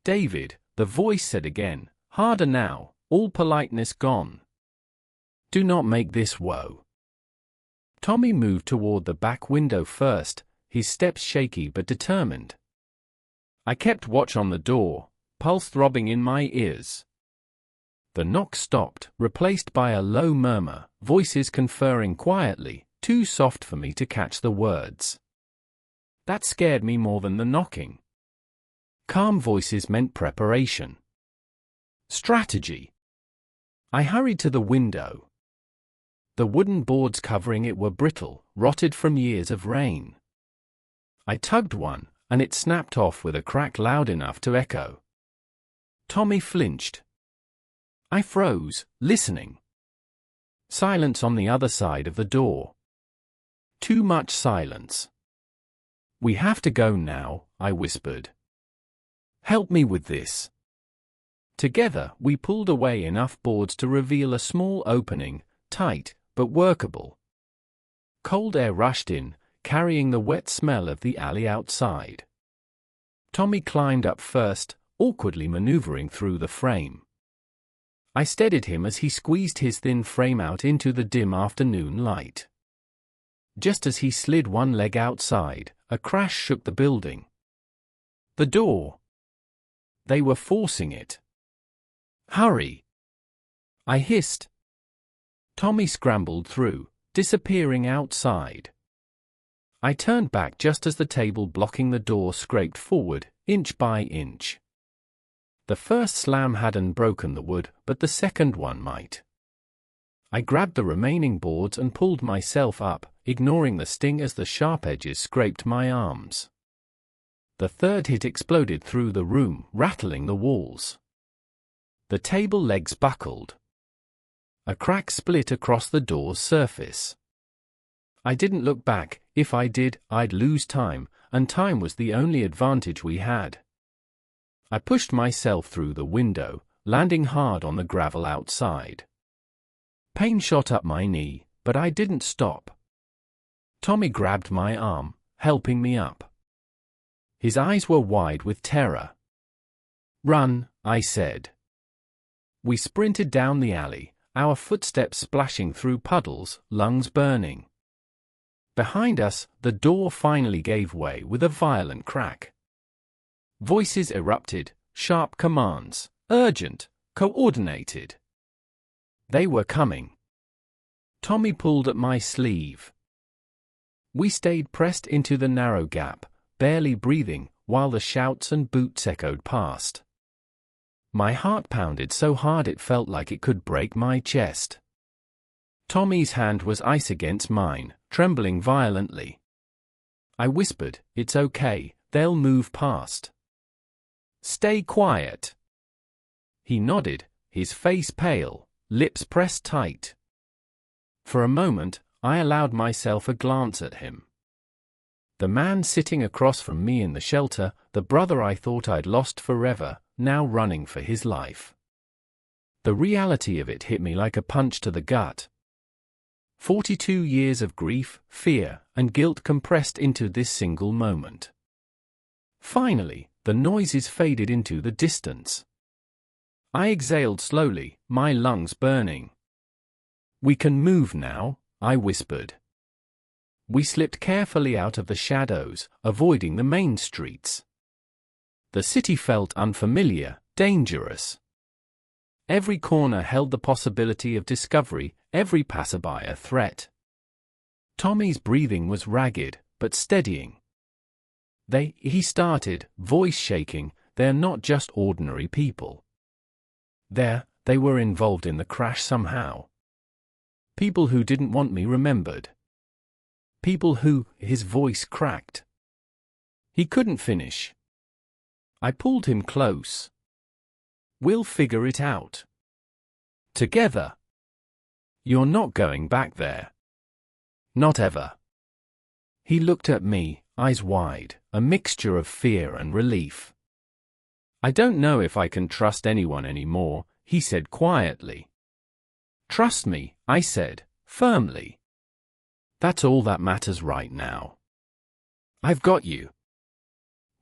David, the voice said again, harder now, all politeness gone. Do not make this woe. Tommy moved toward the back window first, his steps shaky but determined. I kept watch on the door, pulse throbbing in my ears. The knock stopped, replaced by a low murmur, voices conferring quietly, too soft for me to catch the words. That scared me more than the knocking. Calm voices meant preparation. Strategy. I hurried to the window. The wooden boards covering it were brittle, rotted from years of rain. I tugged one, and it snapped off with a crack loud enough to echo. Tommy flinched. I froze, listening. Silence on the other side of the door. Too much silence. We have to go now, I whispered. Help me with this. Together, we pulled away enough boards to reveal a small opening, tight, but workable. Cold air rushed in, carrying the wet smell of the alley outside. Tommy climbed up first, awkwardly maneuvering through the frame. I steadied him as he squeezed his thin frame out into the dim afternoon light. Just as he slid one leg outside, a crash shook the building. The door. They were forcing it. Hurry! I hissed. Tommy scrambled through, disappearing outside. I turned back just as the table blocking the door scraped forward, inch by inch. The first slam hadn't broken the wood, but the second one might. I grabbed the remaining boards and pulled myself up, ignoring the sting as the sharp edges scraped my arms. The third hit exploded through the room, rattling the walls. The table legs buckled. A crack split across the door's surface. I didn't look back. If I did, I'd lose time, and time was the only advantage we had. I pushed myself through the window, landing hard on the gravel outside. Pain shot up my knee, but I didn't stop. Tommy grabbed my arm, helping me up. His eyes were wide with terror. "Run," I said. We sprinted down the alley, our footsteps splashing through puddles, lungs burning. Behind us, the door finally gave way with a violent crack. Voices erupted, sharp commands, urgent, coordinated. They were coming. Tommy pulled at my sleeve. We stayed pressed into the narrow gap, barely breathing, while the shouts and boots echoed past. My heart pounded so hard it felt like it could break my chest. Tommy's hand was ice against mine, trembling violently. I whispered, "It's okay, they'll move past. Stay quiet." He nodded, his face pale, lips pressed tight. For a moment, I allowed myself a glance at him. The man sitting across from me in the shelter, the brother I thought I'd lost forever, now running for his life. The reality of it hit me like a punch to the gut. 42 years of grief, fear, and guilt compressed into this single moment. Finally, the noises faded into the distance. I exhaled slowly, my lungs burning. "We can move now," I whispered. We slipped carefully out of the shadows, avoiding the main streets. The city felt unfamiliar, dangerous. Every corner held the possibility of discovery, every passerby a threat. Tommy's breathing was ragged, but steadying. He started, voice shaking, "They're not just ordinary people. They were involved in the crash somehow. People who didn't want me remembered. People who," his voice cracked. He couldn't finish. I pulled him close. "We'll figure it out. Together. You're not going back there. Not ever." He looked at me, eyes wide, a mixture of fear and relief. "I don't know if I can trust anyone anymore," he said quietly. "Trust me," I said, firmly. "That's all that matters right now. I've got you."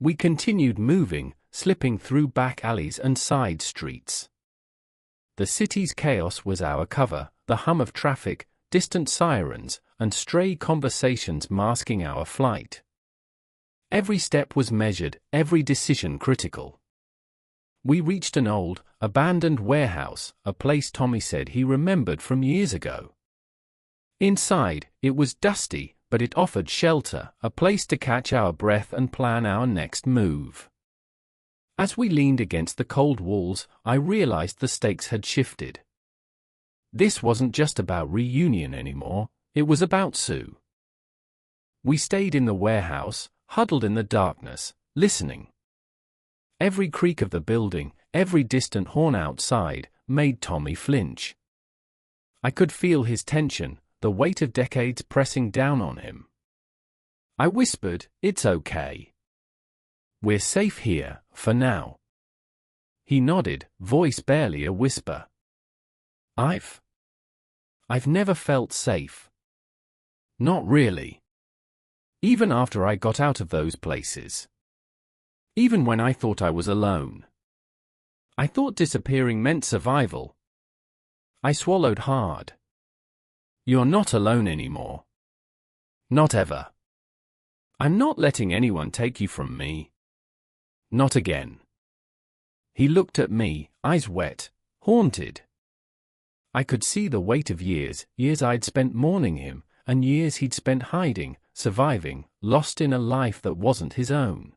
We continued moving, slipping through back alleys and side streets. The city's chaos was our cover, the hum of traffic, distant sirens, and stray conversations masking our flight. Every step was measured, every decision critical. We reached an old, abandoned warehouse, a place Tommy said he remembered from years ago. Inside, it was dusty, but it offered shelter, a place to catch our breath and plan our next move. As we leaned against the cold walls, I realized the stakes had shifted. This wasn't just about reunion anymore, it was about Sue. We stayed in the warehouse, huddled in the darkness, listening. Every creak of the building, every distant horn outside, made Tommy flinch. I could feel his tension, the weight of decades pressing down on him. I whispered, "It's okay. We're safe here, for now." He nodded, voice barely a whisper. I've never felt safe. Not really. Even after I got out of those places. Even when I thought I was alone. I thought disappearing meant survival, I swallowed hard. You're not alone anymore. Not ever. I'm not letting anyone take you from me. Not again. He looked at me, eyes wet, haunted. I could see the weight of years I'd spent mourning him, and years he'd spent hiding, surviving, lost in a life that wasn't his own.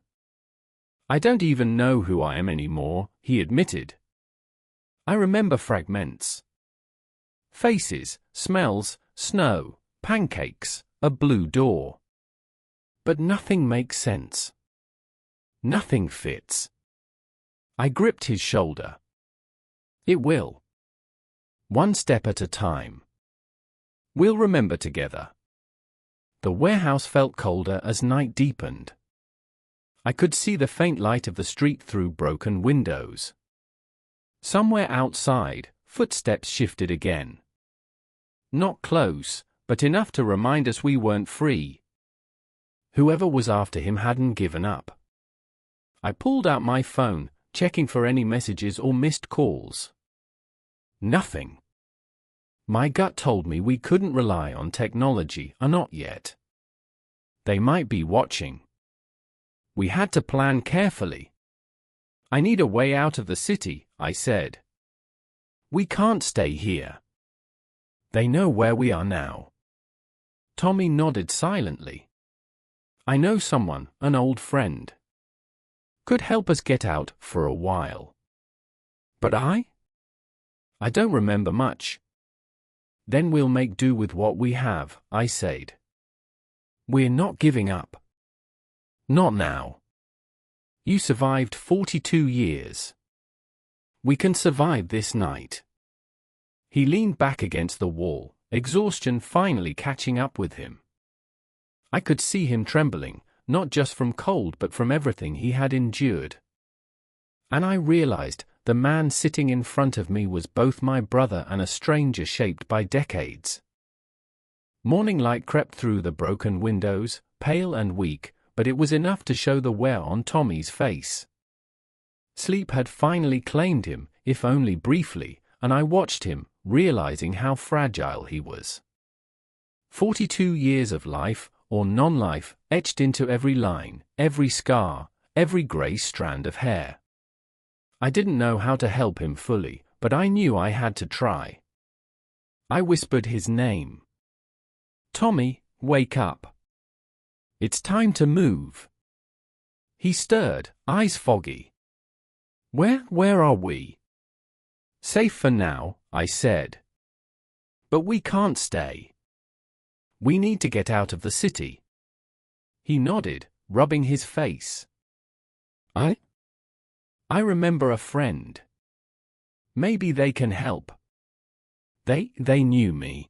I don't even know who I am anymore, he admitted. I remember fragments. Faces, smells, snow, pancakes, a blue door. But nothing makes sense. Nothing fits. I gripped his shoulder. It will. One step at a time. We'll remember together. The warehouse felt colder as night deepened. I could see the faint light of the street through broken windows. Somewhere outside, footsteps shifted again. Not close, but enough to remind us we weren't free. Whoever was after him hadn't given up. I pulled out my phone, checking for any messages or missed calls. Nothing. My gut told me we couldn't rely on technology, or not yet. They might be watching. We had to plan carefully. I need a way out of the city, I said. We can't stay here. They know where we are now. Tommy nodded silently. I know someone, an old friend. Could help us get out for a while. But I don't remember much. Then we'll make do with what we have, I said. We're not giving up. Not now. You survived 42 years. We can survive this night. He leaned back against the wall, exhaustion finally catching up with him. I could see him trembling, not just from cold but from everything he had endured. And I realized the man sitting in front of me was both my brother and a stranger shaped by decades. Morning light crept through the broken windows, pale and weak, but it was enough to show the wear on Tommy's face. Sleep had finally claimed him, if only briefly, and I watched him, realizing how fragile he was. 42 years of life, or non-life, etched into every line, every scar, every grey strand of hair. I didn't know how to help him fully, but I knew I had to try. I whispered his name. Tommy, wake up. It's time to move. He stirred, eyes foggy. Where are we? Safe for now, I said. But we can't stay. We need to get out of the city. He nodded, rubbing his face. I remember a friend. Maybe they can help. They knew me.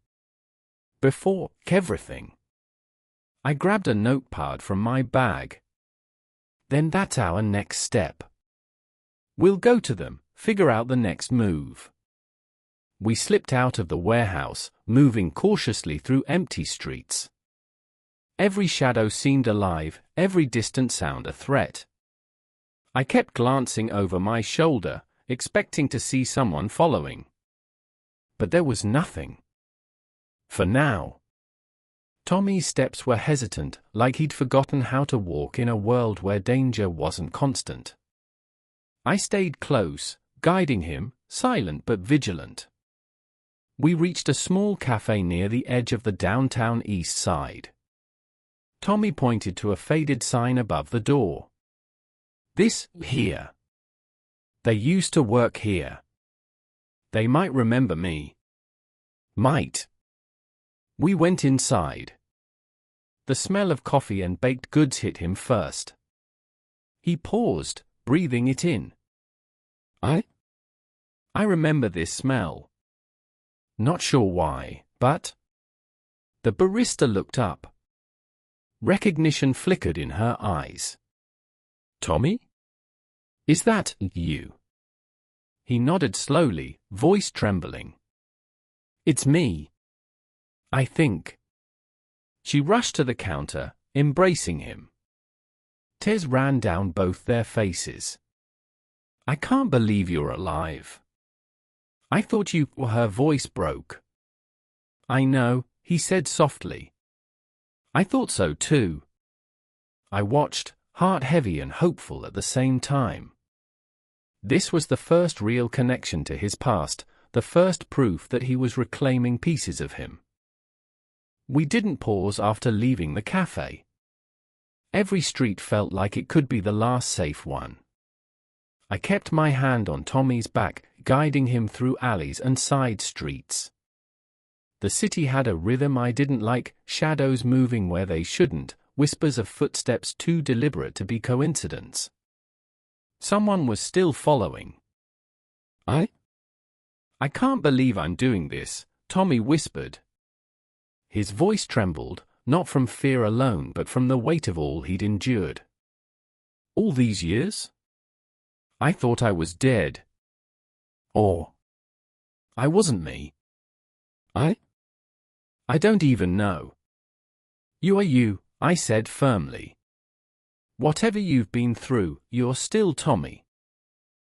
Before everything. I grabbed a notepad from my bag. Then that's our next step. We'll go to them, figure out the next move. We slipped out of the warehouse, moving cautiously through empty streets. Every shadow seemed alive, every distant sound a threat. I kept glancing over my shoulder, expecting to see someone following. But there was nothing. For now. Tommy's steps were hesitant, like he'd forgotten how to walk in a world where danger wasn't constant. I stayed close, guiding him, silent but vigilant. We reached a small cafe near the edge of the downtown east side. Tommy pointed to a faded sign above the door. This here. They used to work here. They might remember me. Might. We went inside. The smell of coffee and baked goods hit him first. He paused, breathing it in. I remember this smell. Not sure why, but... The barista looked up. Recognition flickered in her eyes. Tommy? Is that you? He nodded slowly, voice trembling. It's me. I think. She rushed to the counter, embracing him. Tears ran down both their faces. I can't believe you're alive. I thought you. Her voice broke. I know, he said softly. I thought so too. I watched, heart heavy and hopeful at the same time. This was the first real connection to his past, the first proof that he was reclaiming pieces of him. We didn't pause after leaving the cafe. Every street felt like it could be the last safe one. I kept my hand on Tommy's back, guiding him through alleys and side streets. The city had a rhythm I didn't like, shadows moving where they shouldn't, whispers of footsteps too deliberate to be coincidence. Someone was still following. I can't believe I'm doing this, Tommy whispered. His voice trembled, not from fear alone but from the weight of all he'd endured. All these years? I thought I was dead. Or I wasn't me. I don't even know. You are you, I said firmly. Whatever you've been through, you're still Tommy.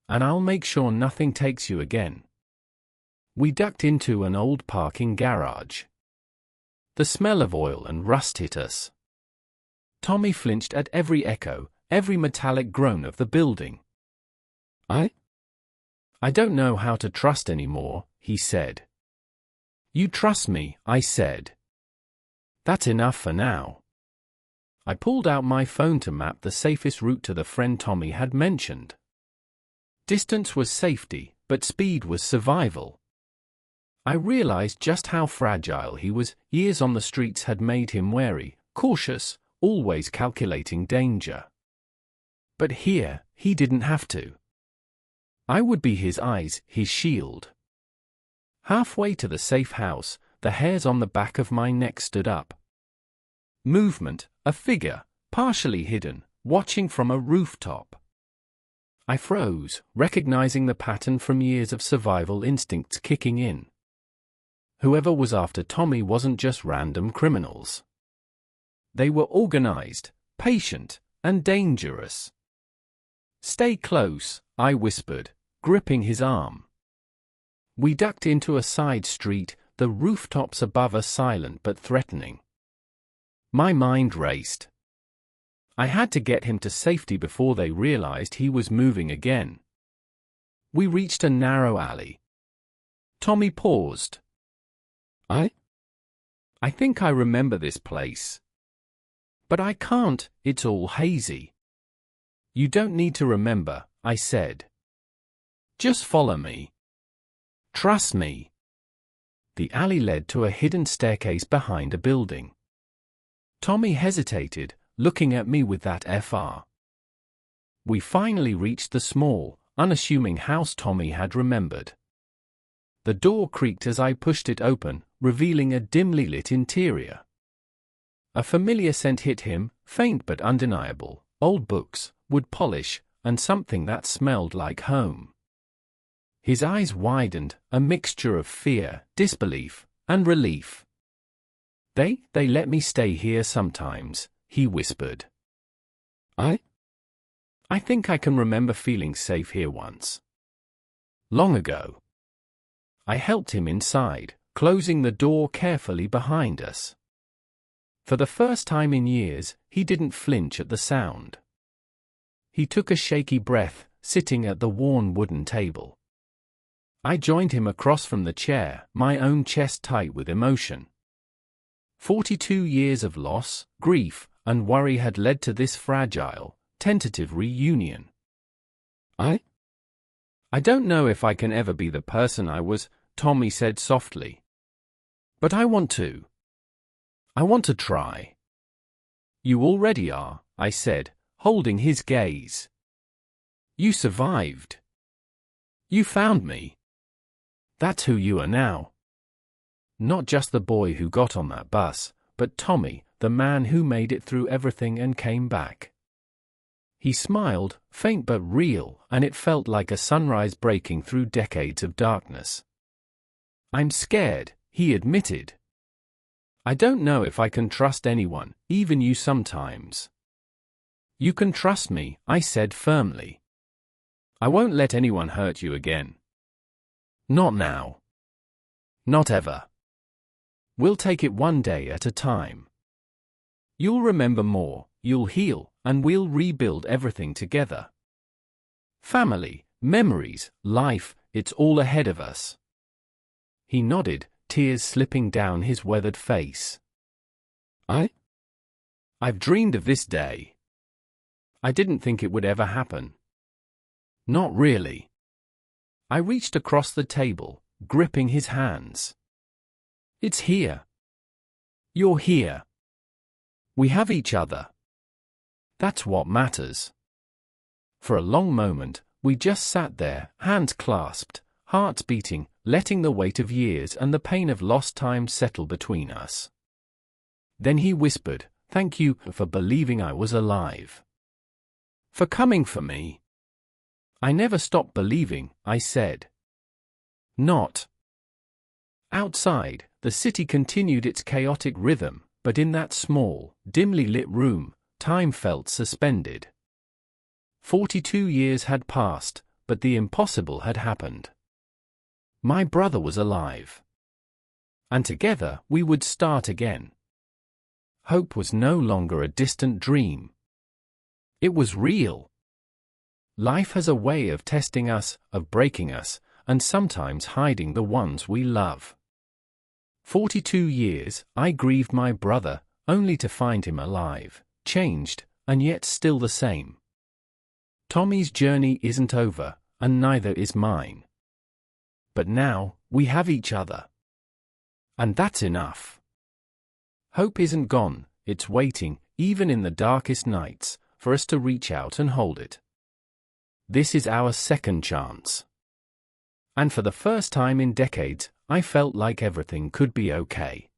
And I'll make sure nothing takes you again. We ducked into an old parking garage. The smell of oil and rust hit us. Tommy flinched at every echo, every metallic groan of the building. I don't know how to trust anymore, he said. You trust me, I said. That's enough for now. I pulled out my phone to map the safest route to the friend Tommy had mentioned. Distance was safety, but speed was survival. I realized just how fragile he was. Years on the streets had made him wary, cautious, always calculating danger. But here, he didn't have to. I would be his eyes, his shield. Halfway to the safe house, the hairs on the back of my neck stood up. Movement, a figure, partially hidden, watching from a rooftop. I froze, recognizing the pattern from years of survival instincts kicking in. Whoever was after Tommy wasn't just random criminals. They were organized, patient, and dangerous. Stay close, I whispered, gripping his arm. We ducked into a side street, the rooftops above us silent but threatening. My mind raced. I had to get him to safety before they realized he was moving again. We reached a narrow alley. Tommy paused. I think I remember this place. But I can't, it's all hazy. You don't need to remember, I said. Just follow me. Trust me. The alley led to a hidden staircase behind a building. Tommy hesitated, looking at me with that FR. We finally reached the small, unassuming house Tommy had remembered. The door creaked as I pushed it open, revealing a dimly lit interior. A familiar scent hit him, faint but undeniable, old books, wood polish, and something that smelled like home. His eyes widened, a mixture of fear, disbelief, and relief. They let me stay here sometimes, he whispered. I think I can remember feeling safe here once. Long ago. I helped him inside, closing the door carefully behind us. For the first time in years, he didn't flinch at the sound. He took a shaky breath, sitting at the worn wooden table. I joined him across from the chair, my own chest tight with emotion. 42 years of loss, grief, and worry had led to this fragile, tentative reunion. I don't know if I can ever be the person I was, Tommy said softly. But I want to. I want to try. You already are, I said, holding his gaze. You survived. You found me. That's who you are now. Not just the boy who got on that bus, but Tommy, the man who made it through everything and came back. He smiled, faint but real, and it felt like a sunrise breaking through decades of darkness. I'm scared, he admitted. I don't know if I can trust anyone, even you sometimes. You can trust me, I said firmly. I won't let anyone hurt you again. Not now. Not ever. We'll take it one day at a time. You'll remember more, you'll heal, and we'll rebuild everything together. Family, memories, life, it's all ahead of us. He nodded, tears slipping down his weathered face. I've dreamed of this day. I didn't think it would ever happen. Not really. I reached across the table, gripping his hands. It's here. You're here. We have each other. That's what matters. For a long moment, we just sat there, hands clasped, hearts beating, letting the weight of years and the pain of lost time settle between us. Then he whispered, "Thank you for believing I was alive. For coming for me." "I never stopped believing," I said. Not. Outside, the city continued its chaotic rhythm, but in that small, dimly lit room, time felt suspended. 42 years had passed, but the impossible had happened. My brother was alive. And together we would start again. Hope was no longer a distant dream. It was real. Life has a way of testing us, of breaking us, and sometimes hiding the ones we love. 42 years, I grieved my brother, only to find him alive, changed, and yet still the same. Tommy's journey isn't over, and neither is mine. But now, we have each other. And that's enough. Hope isn't gone, it's waiting, even in the darkest nights, for us to reach out and hold it. This is our second chance. And for the first time in decades, I felt like everything could be okay.